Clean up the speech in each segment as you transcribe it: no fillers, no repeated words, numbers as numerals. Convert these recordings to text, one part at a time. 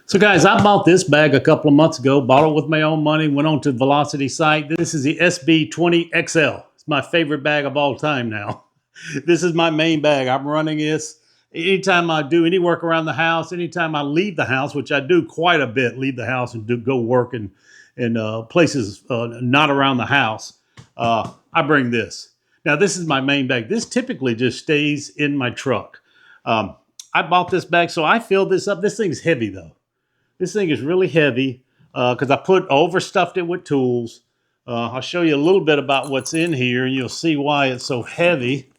So guys, I bought this bag a couple of months ago, bought it with my own money, went on to the Velocity site. This is the SB20XL. It's my favorite bag of all time now. This is my main bag. I'm running this. Anytime I do any work around the house, anytime I leave the house, which I do quite a bit, leave the house and go work in places not around the house, I bring this. Now this is my main bag. This typically just stays in my truck. I bought this bag, so I filled this up. This thing's heavy though. This thing is really heavy because I overstuffed it with tools. I'll show you a little bit about what's in here and you'll see why it's so heavy.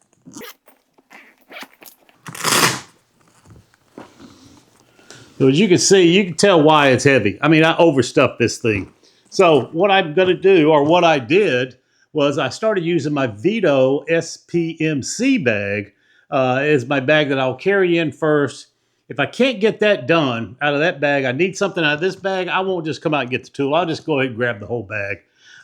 So as you can see, you can tell why it's heavy. I mean, I overstuffed this thing. So what I'm going to do, or what I did, was I started using my Veto SPMC bag as my bag that I'll carry in first. If I can't get that done out of that bag, I need something out of this bag, I won't just come out and get the tool. I'll just go ahead and grab the whole bag.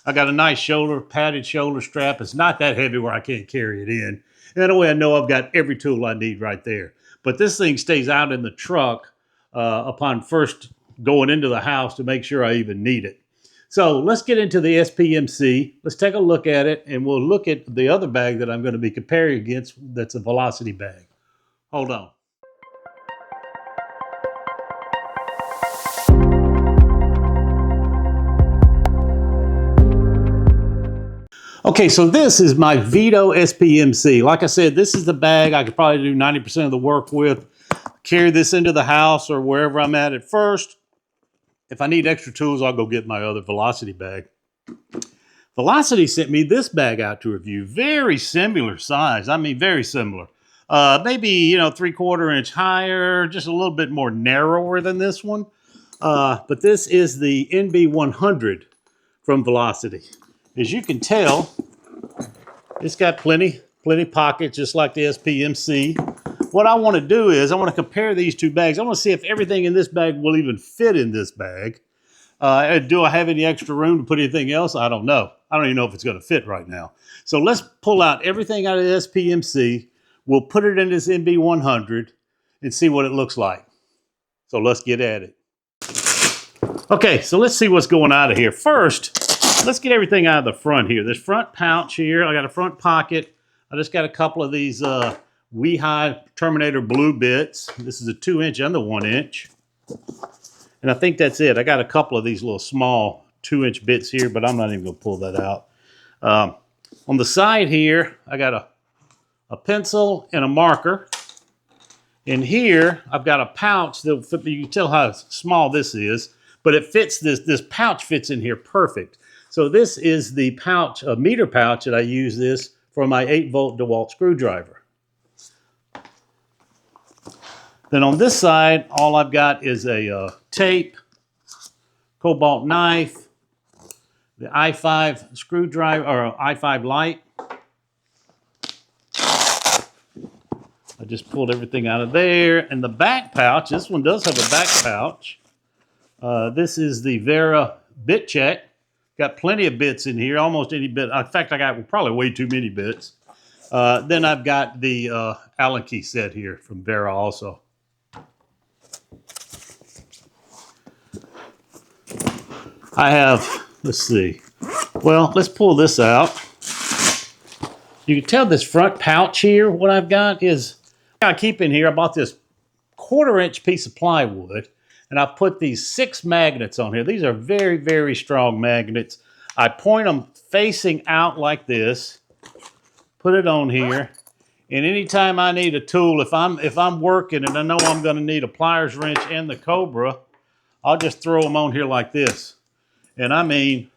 I got a nice padded shoulder strap. It's not that heavy where I can't carry it in. And that way I know I've got every tool I need right there. But this thing stays out in the truck upon first going into the house to make sure I even need it. So let's get into the SPMC. Let's take a look at it, and we'll look at the other bag that I'm going to be comparing against. That's a Velocity bag. Hold on. Okay, so this is my Veto SPMC. Like I said, this is the bag I could probably do 90% of the work with. Carry this into the house or wherever I'm at first. If I need extra tools, I'll go get my other Velocity bag. Velocity sent me this bag out to review. Very similar size. I mean, very similar. Maybe, 3/4 inch higher, just a little bit more narrower than this one. But this is the NB100 from Velocity. As you can tell, it's got plenty pockets, just like the SPMC. What I want to do is I want to compare these two bags. I want to see if everything in this bag will even fit in this bag. Do I have any extra room to put anything else? I don't know. I don't even know if it's going to fit right now. So let's pull out everything out of the SPMC. We'll put it in this NB100 and see what it looks like. So let's get at it. Okay, so let's see what's going out of here. First, let's get everything out of the front here. This front pouch here, I got a front pocket. I just got a couple of these Weehigh Terminator blue bits. This is a 2-inch and the 1-inch. And I think that's it. I got a couple of these little small 2-inch bits here, but I'm not even going to pull that out. On the side here, I got a pencil and a marker. And here, I've got a pouch that you can tell how small this is, but it fits this pouch fits in here perfect. So this is the pouch, a meter pouch that I use this for my 8-volt DeWalt screwdriver. Then on this side, all I've got is a tape, cobalt knife, the i5 screwdriver, or i5 light. I just pulled everything out of there. And the back pouch, this one does have a back pouch. This is the Vera bit check. Got plenty of bits in here, almost any bit. In fact, I got probably way too many bits. Then I've got the Allen key set here from Vera also. I have, let's see. Well, let's pull this out. You can tell this front pouch here, what I've got is, I keep in here, I bought this 1/4-inch piece of plywood, and I put these 6 magnets on here. These are very, very strong magnets. I point them facing out like this, put it on here, and anytime I need a tool, if I'm working and I know I'm going to need a pliers wrench and the Cobra, I'll just throw them on here like this. And I mean,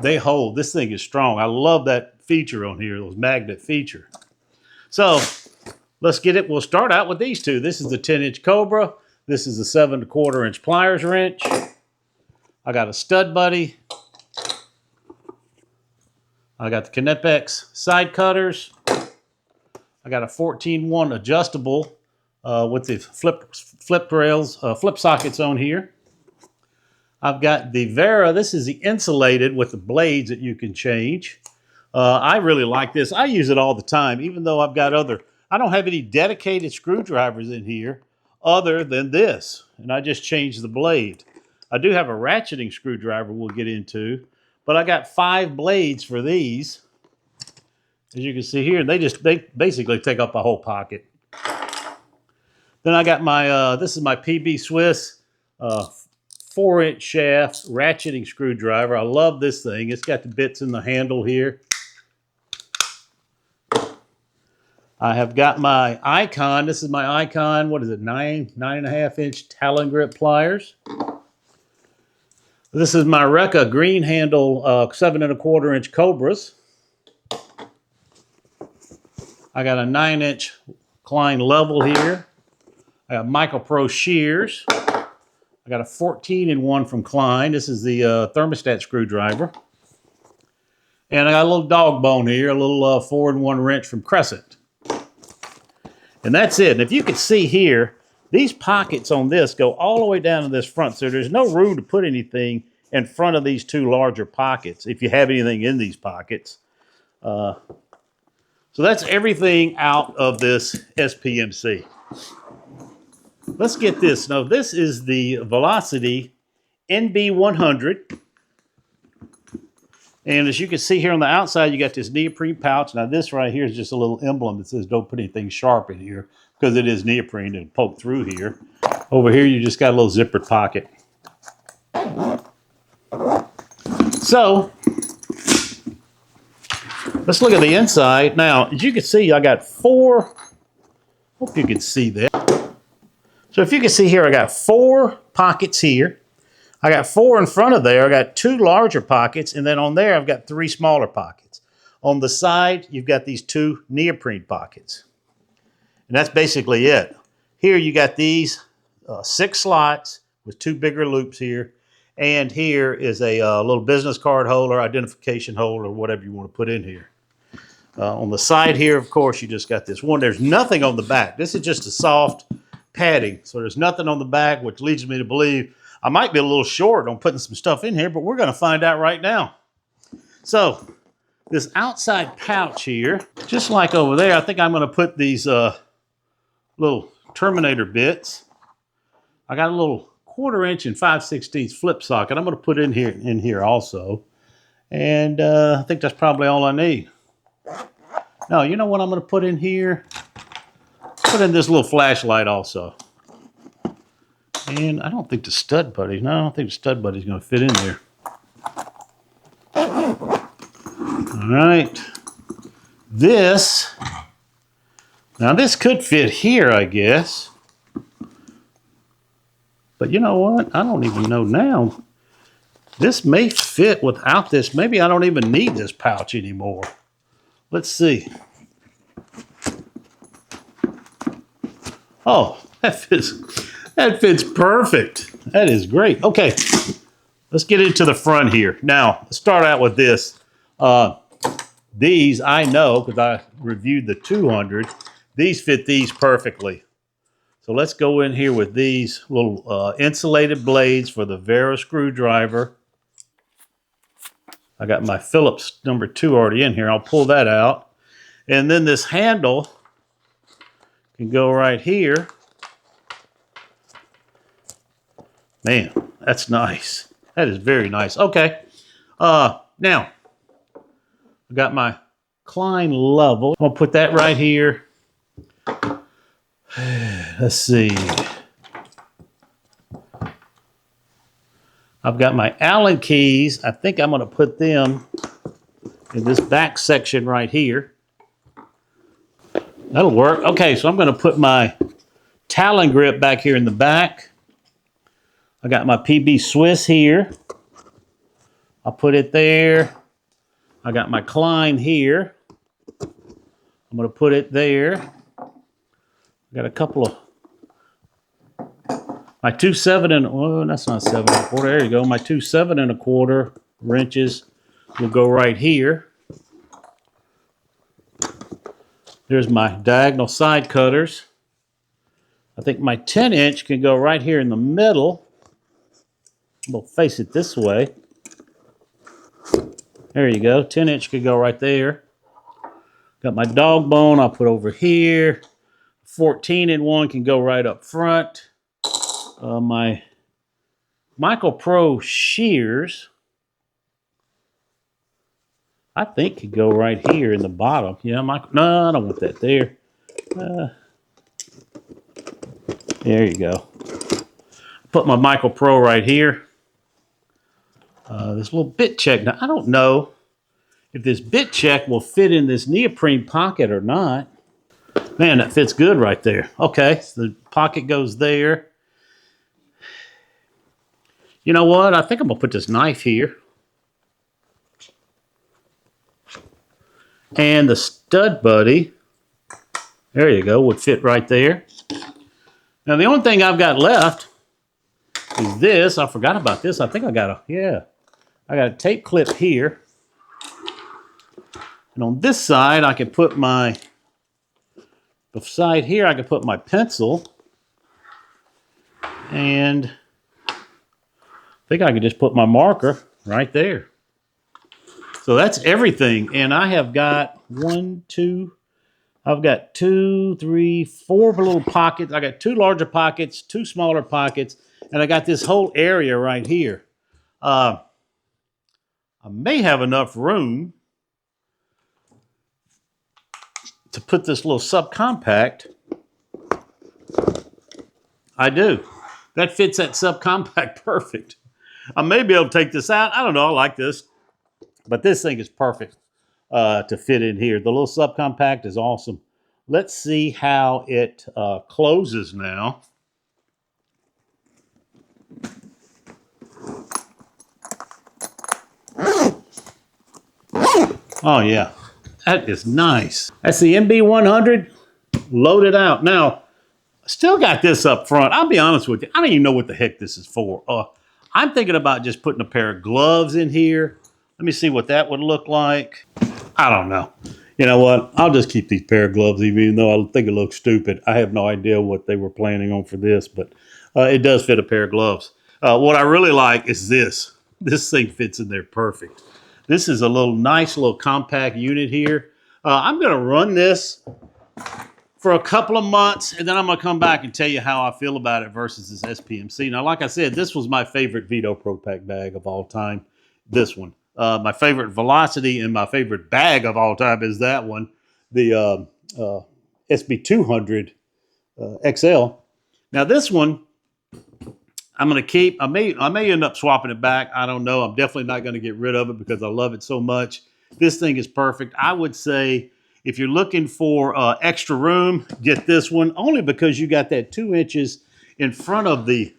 they hold. This thing is strong. I love that feature on here, those magnet feature. So let's get it. We'll start out with these two. This is the 10-inch Cobra. This is the 7/4-inch pliers wrench. I got a stud buddy. I got the Knipex side cutters. I got a 14-1 adjustable with the flip rails, flip sockets on here. I've got the Vera. This is the insulated with the blades that you can change. I really like this. I use it all the time, even though I've got I don't have any dedicated screwdrivers in here. other than this. And I just changed the blade. I do have a ratcheting screwdriver we'll get into, but I got 5 blades for these. As you can see here, they basically take up a whole pocket. Then I got my, this is my PB Swiss 4-inch shaft ratcheting screwdriver. I love this thing. It's got the bits in the handle here. I have got my Icon. This is my Icon. What is it? 9.5-inch Talon grip pliers. This is my Rekka green handle 7.25-inch Cobras. I got a 9-inch Klein level here. I got Michael Pro shears. I got a 14-in-1 from Klein. This is the thermostat screwdriver. And I got a little dog bone here, a little 4-in-1 wrench from Crescent. And that's it. And if you can see here, these pockets on this go all the way down to this front. So there's no room to put anything in front of these 2 larger pockets, if you have anything in these pockets. So that's everything out of this SPMC. Let's get this. Now, this is the Velocity NB100. And as you can see here on the outside, you got this neoprene pouch. Now, this right here is just a little emblem that says don't put anything sharp in here because it is neoprene and poke through here. Over here, you just got a little zippered pocket. So, let's look at the inside. Now, as you can see, I got 4. Hope you can see that. So if you can see here, I got 4 pockets here. I got 4 in front of there. I got 2 larger pockets. And then on there, I've got 3 smaller pockets. On the side, you've got these 2 neoprene pockets. And that's basically it. Here you got these 6 slots with 2 bigger loops here. And here is a little business card holder, identification holder, whatever you want to put in here. On the side here, of course, you just got this one. There's nothing on the back. This is just a soft padding. So there's nothing on the back, which leads me to believe I might be a little short on putting some stuff in here, but we're going to find out right now. So this outside pouch here, just like over there, I think I'm going to put these little Terminator bits. I got a little 1/4-inch and 5/16 flip socket. I'm going to put in here also. And I think that's probably all I need. Now, you know what I'm going to put in here? Put in this little flashlight also. And I don't think the stud buddy, no, I don't think the stud buddy's going to fit in there. All right. Now this could fit here, I guess. But you know what? I don't even know now. This may fit without this. Maybe I don't even need this pouch anymore. Let's see. Oh, that fits perfect. That is great. Okay, let's get into the front here. Now, let's start out with this. These, I know, because I reviewed the 200, these fit these perfectly. So let's go in here with these little insulated blades for the Veto screwdriver. I got my Phillips number 2 already in here. I'll pull that out. And then this handle can go right here. Man, that's nice. That is very nice. Okay. Now, I got my Klein level. I'll put that right here. Let's see. I've got my Allen keys. I think I'm going to put them in this back section right here. That'll work. Okay, so I'm going to put my Talon grip back here in the back. I got my PB Swiss here. I'll put it there. I got my Klein here. I'm going to put it there. I got a couple of my 2 7 and oh, that's not 7 1/4. There you go. My 2 7 1/4 wrenches will go right here. There's my diagonal side cutters. I think my 10-inch can go right here in the middle. We'll face it this way. There you go. 10-inch could go right there. Got my dog bone I'll put over here. 14-in-1 can go right up front. My Michael Pro shears, I think, could go right here in the bottom. Yeah, no, I don't want that there. There you go. Put my Michael Pro right here. This little bit check. Now, I don't know if this bit check will fit in this neoprene pocket or not. Man, that fits good right there. Okay, so the pocket goes there. You know what? I think I'm going to put this knife here. And the stud buddy, there you go, would fit right there. Now, the only thing I've got left is this. I forgot about this. I think I got a tape clip here. And on this side, I can put my pencil. And I think I could just put my marker right there. So that's everything. And I have got 2, 3, 4 little pockets. I got 2 larger pockets, 2 smaller pockets, and I got this whole area right here. I may have enough room to put this little subcompact. I do. That fits that subcompact perfect. I may be able to take this out. I don't know. I like this. But this thing is perfect to fit in here. The little subcompact is awesome. Let's see how it closes now. Oh, yeah. That is nice. That's the MB100 loaded out. Now, I still got this up front. I'll be honest with you. I don't even know what the heck this is for. I'm thinking about just putting a pair of gloves in here. Let me see what that would look like. I don't know. You know what? I'll just keep these pair of gloves, even though I think it looks stupid. I have no idea what they were planning on for this, but it does fit a pair of gloves. What I really like is this. This thing fits in there perfect. This is a nice little compact unit here. I'm going to run this for a couple of months, and then I'm going to come back and tell you how I feel about it versus this SPMC. Now, like I said, this was my favorite Veto Pro Pack bag of all time, this one. My favorite Velocity and my favorite bag of all time is that one, the SB200 XL. Now, this one, I'm going to keep. I may end up swapping it back. I don't know. I'm definitely not going to get rid of it because I love it so much. This thing is perfect. I would say if you're looking for extra room, get this one, only because you got that 2 inches in front of the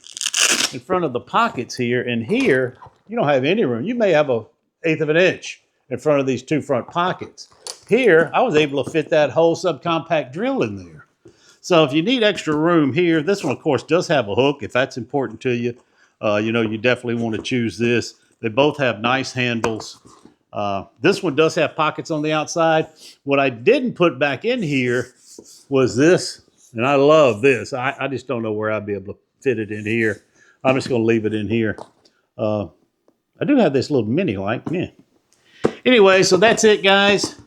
pockets here, and here you don't have any room. You may have a 1/8 of an inch in front of these 2 front pockets. Here, I was able to fit that whole subcompact drill in there. So if you need extra room here, this one, of course, does have a hook if that's important to you. You definitely want to choose this. They both have nice handles. This one does have pockets on the outside. What I didn't put back in here was this, and I love this. I just don't know where I'd be able to fit it in here. I'm just going to leave it in here. I do have this little mini light. Yeah. Anyway, so that's it, guys.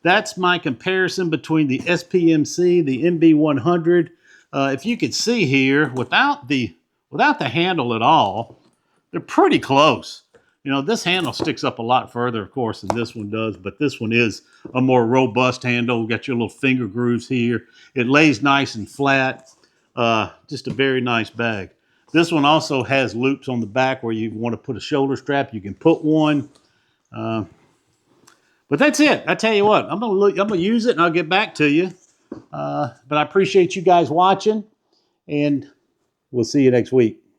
That's my comparison between the SPMC, the MB100. If you could see here, without the handle at all, they're pretty close. This handle sticks up a lot further, of course, than this one does, but this one is a more robust handle. We've got your little finger grooves here. It lays nice and flat. Just a very nice bag. This one also has loops on the back where you want to put a shoulder strap. You can put one. But that's it. I tell you what, I'm gonna use it and I'll get back to you. But I appreciate you guys watching, and we'll see you next week.